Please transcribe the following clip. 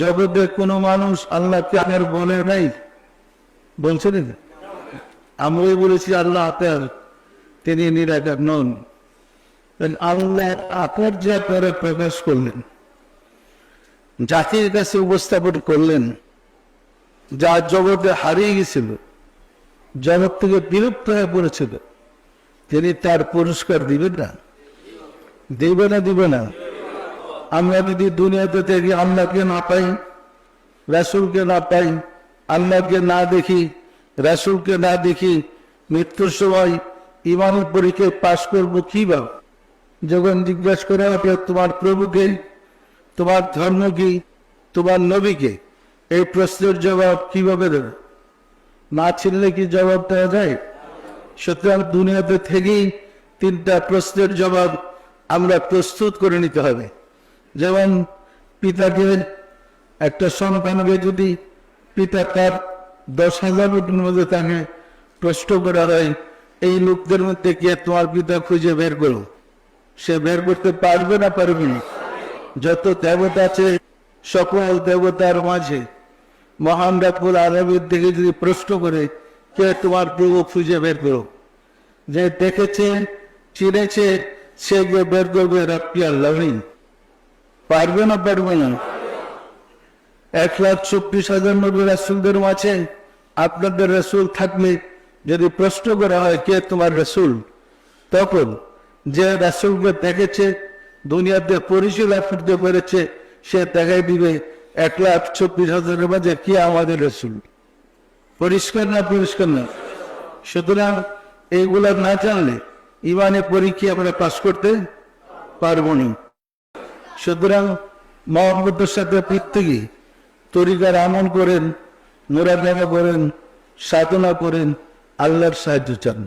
জগতে কোনো মানুষ আল্লাহকে আর বলে নাই, বলছেন? আমরাই বলেছি আল্লাহ আকার, তিনি নিরাকার নন। আল্লাহ আকার যে আপনারা প্রকাশ করলেন, জাতির কাছে উপস্থাপন করলেন, যা জগতে হারিয়ে গেছিল, জগৎ থেকে বিলুপ্ত হয়ে পড়েছিল, তিনি তার পুরস্কার দিবেন না? দিবে না? দিবে না? আমরা যদি দুনিয়াতে থেকে আল্লাহকে না পাই, রাসূলকে না পাই, আল্লাহকে না দেখি, রাসূলকে না দেখি, মৃত্যুর সময় ইমানের পরীক্ষায় পাশ করবো কিভাবে? যখন জিজ্ঞাসা করা হবে তোমার প্রভুকে, তোমার ধর্ম কি, তোমার নবীকে, এই প্রশ্নের জবাব কিভাবে দেবে? না চিনলে কি জবাব দেওয়া যায়? সুতরাং দুনিয়াতে থেকেই তিনটা প্রশ্নের জবাব আমরা প্রস্তুত করে নিতে হবে। যেমন পিতাকে, একটা সন্তানকে যদি পিতা তার 10,000 লোকের মধ্যে তাকে প্রশ্ন করা হয়, এই লোকদের মধ্যে কে তোমার পিতা, খুঁজে বের করো, সে বের করতে পারবে না? পারবে না? যত দেবতা আছে সকল দেবতার মাঝে মহান রব্বুল আলামিন থেকে যদি প্রশ্ন করে কে তোমার প্রভু, খুঁজে বের করো, যে দেখেছে চিনেছে সে গিয়ে বের করবে রব্বি আল্লাহ। পারবে না? পারবে না? 1,24,000 নবী রাসূলদের মাঝে আপনাদের রাসূল থাকলে যদি প্রশ্ন করা হয় কে তোমার রাসূল, তখন যে রাসূলকে দেখেছে, দুনিয়াতে পরিচয় লাভ করতে পেরেছে, সে দেখাই দিবে 1,24,000 মাঝে কে আমাদের রাসূল। পরিষ্কার না? পরিষ্কার না? সুতরাং এইগুলা না জানলে ইমানে পরীক্ষা আমরা পাস করতে পারবো না। সুতরাং মহব্বতের সাথে প্রত্যেকে তরিকার আমল করেন, মুরাকাবা করেন, সাধনা করেন, আল্লাহর সাহায্য চান।